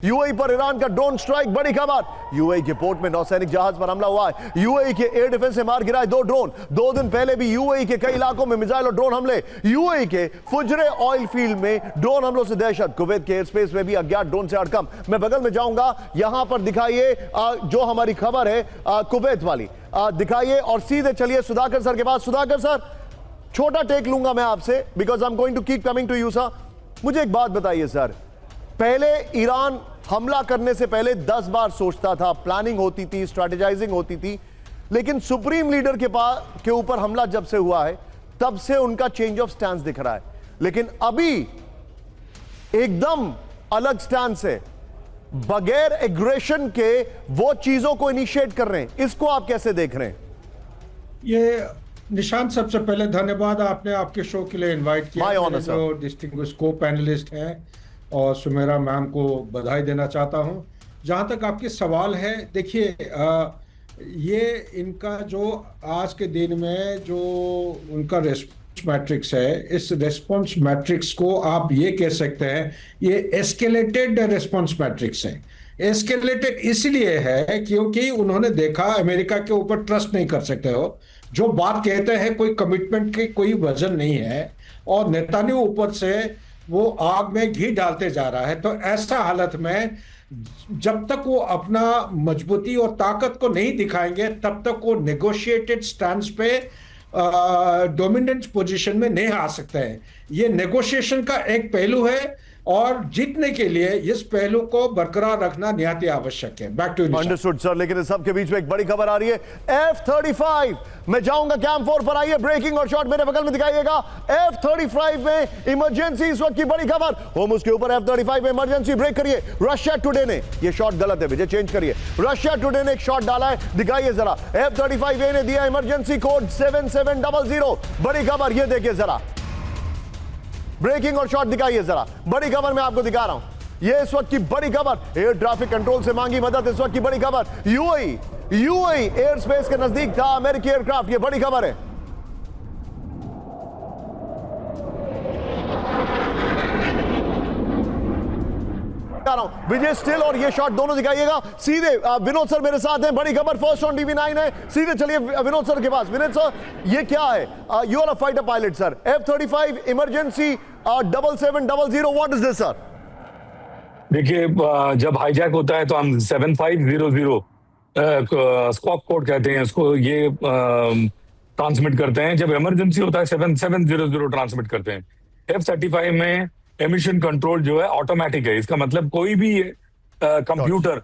UAE पर Iran का drone strike, बड़ी खबर। यूएई के पोर्ट में नौसैनिक जहाज पर हमला हुआ है। यूएई के एयर डिफेंस से मार गिराए 2 ड्रोन। 2 दिन पहले भी यूएई के कई इलाकों में मिसाइल और ड्रोन हमले। यूएई के फुजरे ऑयल फील्ड में ड्रोन हमलों से दहशत। कुवैत के एयर स्पेस में भी अज्ञात ड्रोन से हड़कंप। मैं बगल में जाऊंगा, यहां पर दिखाइए जो हमारी खबर है कुवैत वाली, दिखाइए और सीधे चलिए सुधाकर सर के पास। सुधाकर सर, छोटा टेक लूंगा मैं आपसे, because I am going to keep coming to you sir. मुझे एक बात बताइए सर, पहले ईरान हमला करने से पहले 10 बार सोचता था, प्लानिंग होती थी, स्ट्रैटेजाइजिंग होती थी, लेकिन सुप्रीम लीडर के ऊपर हमला जब से हुआ है तब से उनका चेंज ऑफ स्टैंस दिख रहा है। लेकिन अभी एकदम अलग स्टैंस है, बगैर एग्रेशन के वो चीजों को इनिशिएट कर रहे हैं। इसको आप कैसे देख रहे हैं? ये निशांत, सबसे पहले धन्यवाद, आपने आपके शो के लिए इनवाइट किया। जो डिस्टिंग्विश्ड को पैनलिस्ट हैं और सुमेरा मैम को बधाई देना चाहता हूं। जहां तक आपके सवाल है, देखिए ये इनका जो आज के दिन में जो उनका रेस्पॉन्स मैट्रिक्स है, इस रेस्पॉन्स मैट्रिक्स को आप ये कह सकते हैं ये एस्केलेटेड रेस्पॉन्स मैट्रिक्स है। एस्केलेटेड इसलिए है क्योंकि उन्होंने देखा अमेरिका के ऊपर ट्रस्ट नहीं कर सकते हो, जो बात कहते हैं कोई कमिटमेंट के कोई वजन नहीं है, और नेतान्याहू ऊपर से वो आग में घी डालते जा रहा है। तो ऐसा हालत में जब तक वो अपना मजबूती और ताकत को नहीं दिखाएंगे तब तक वो नेगोशिएटेड स्टैंड पे डोमिनेंट पोजीशन में नहीं आ सकते हैं। ये नेगोशिएशन का एक पहलू है और जीतने के लिए इस पहलू को बरकरार रखना निहायत आवश्यक है। Back to understood sir. लेकिन इस सब के बीच में एक बड़ी खबर आ रही है, F-35 मैं जाऊंगा कैंप 4 पर। आइए ब्रेकिंग और शॉट मेरे बगल में दिखाइएगा। F-35 में इमरजेंसी, इस वक्त की बड़ी खबर, होर्मुज के ऊपर F-35 में इमरजेंसी ब्रेक करिए। रशिया टुडे ने, ये शॉट गलत है विजय, चेंज करिए। रशिया टुडे ने एक शॉट डाला है, दिखाइए जरा। F-35A ने दिया इमरजेंसी कोड 7700। बड़ी खबर, ये देखिए जरा, ब्रेकिंग और शॉट दिखाइए जरा। बड़ी खबर मैं आपको दिखा रहा हूं, ये इस वक्त की बड़ी खबर। एयर ट्रैफिक कंट्रोल से मांगी मदद, इस वक्त की बड़ी खबर। यूएई एयर स्पेस के नजदीक था अमेरिकी एयरक्राफ्ट, ये बड़ी खबर है। विजय स्टिल और ये शॉट दोनों दिखाइएगा सीधे। विनोद सर मेरे साथ हैं, बड़ी खबर फर्स्ट ऑन टीवी9 है। सीधे चलिए विनोद सर के पास। विनोद सर, ये क्या है? You are a fighter pilot sir. F-35 emergency 7700, what is this sir? देखिए, जब हाईजैक होता है तो हम 7500 स्क्वाड कोड कहते हैं इसको, ये ट्रांसमिट करते हैं। जब इमरजेंसी होता है 7700 ट्रांसमिट करते हैं। F-35 में एमिशन कंट्रोल जो है ऑटोमेटिक है। इसका मतलब कोई भी कंप्यूटर,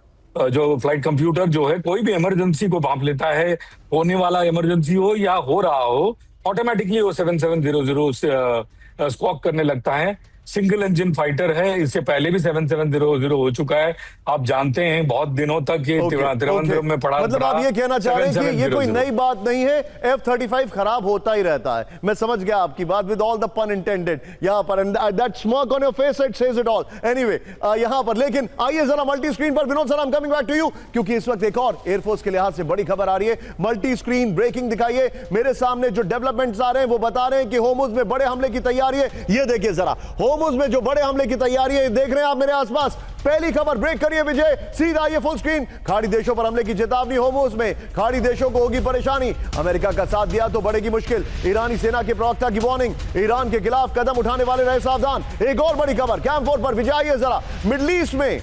जो फ्लाइट कंप्यूटर जो है, कोई भी इमरजेंसी को भांप लेता है, होने वाला इमरजेंसी हो या हो रहा हो, ऑटोमेटिकली वो 7700 स्क्वाक करने लगता है। सिंगल इंजन फाइटर है, इससे पहले भी 7700 हो चुका है। आप जानते हैं बहुत दिनों तक ये त्रिवेंद्रम में पड़ा। मतलब आप ये कहना चाह रहे हैं कि ये कोई नई बात नहीं है, F-35 खराब होता ही रहता है। मैं समझ गया आपकी बात, with all the pun intended यहां पर, that smirk on your face it says it all. Anyway यहां पर, लेकिन आइए जरा मल्टी स्क्रीन पर। Vinod sir, I am coming back to you, क्योंकि इस वक्त एक और एयरफोर्स के लिहाज से बड़ी खबर आ रही है। मल्टी स्क्रीन ब्रेकिंग दिखाइए। मेरे सामने जो डेवलपमेंट्स आ रहे हैं वो बता रहे हैं कि होर्मुज में बड़े हमले की तैयारी है। ये देखिए जरा, होर्मुज में जो बड़े हमले की तैयारी है, देख रहे हैं आप मेरे आसपास। पहली खबर ब्रेक करिए विजय, सीधा आइए फुल स्क्रीन। खाड़ी देशों पर हमले की चेतावनी होर्मुज में, खाड़ी देशों को होगी परेशानी। अमेरिका का साथ दिया तो बढ़ेगी मुश्किल। ईरानी सेना के प्रवक्ता की वार्निंग, ईरान के खिलाफ कदम उठाने वाले रहे सावधान। एक और बड़ी खबर कैंप 4 पर। विजय आइए जरा, मिडिल ईस्ट में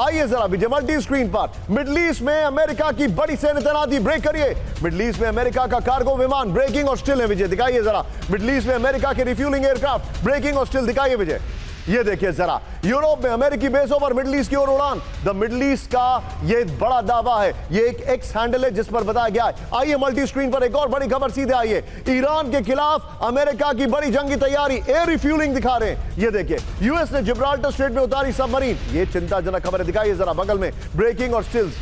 आइए जरा विजय, मल्टी स्क्रीन पर। मिडिल ईस्ट में अमेरिका की बड़ी सैन्य तैनाती, ब्रेक करिए। मिडिल ईस्ट में अमेरिका का कार्गो विमान, ब्रेकिंग और स्टिल है विजय, दिखाइए जरा। मिडिल ईस्ट में अमेरिका के रिफ्यूलिंग एयरक्राफ्ट, ब्रेकिंग और स्टिल दिखाइए विजय। ये देखिए जरा, यूरोप में अमेरिकी बेसों पर मिडिल ईस्ट की ओर उड़ान। द मिडिल ईस्ट का ये बड़ा दावा है, ये एक एक्स हैंडल है जिस पर बताया गया है। आइए मल्टी स्क्रीन पर एक और बड़ी खबर, सीधे आइए। ईरान के खिलाफ अमेरिका की बड़ी जंगी तैयारी, एयर रिफ्यूलिंग दिखा रहे हैं। ये देखिए, यूएस ने जिब्राल्टर स्ट्रेट में उतारी सबमरीन, ये चिंताजनक खबर है, दिखाइए जरा बगल में। ब्रेकिंग और स्टिल्स,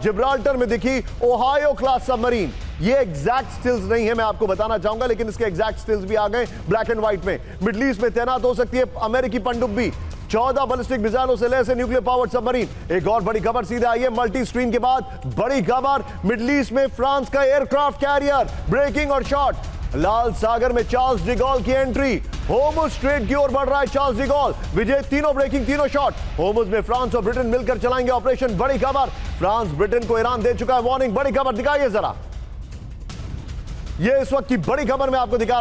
जिब्राल्टर में दिखी ओहायो क्लास सबमरीन। ये एग्जैक्ट स्टिल्स नहीं है, मैं आपको बताना चाहूंगा, लेकिन इसके एग्जैक्ट स्टिल्स भी आ गए ब्लैक एंड व्हाइट में। मिडिल ईस्ट में तैनात हो सकती है अमेरिकी पनडुब्बी, 14 बैलिस्टिक मिसाइलों से लैस न्यूक्लियर पावर्ड सबमरीन। एक और बड़ी खबर, सीधे आइए मल्टी स्क्रीन के बाद। बड़ी खबर, मिडिल ईस्ट में फ्रांस का एयरक्राफ्ट कैरियर, ब्रेकिंग और शॉट। लाल सागर में चार्ल्स डिगॉल की एंट्री। होर्मुज स्ट्रेट की ओर बढ़ रहा है चार्ल्स डिगॉल। विजय तीनों ब्रेकिंग, तीनों शॉट। होर्मुज में फ्रांस और ब्रिटेन मिलकर चलाएंगे ऑपरेशन। बड़ी खबर, फ्रांस ब्रिटेन को ईरान दे चुका है वार्निंग। बड़ी खबर दिखाइए जरा, ये इस वक्त की बड़ी खबर मैं आपको दिखा रहा हूं।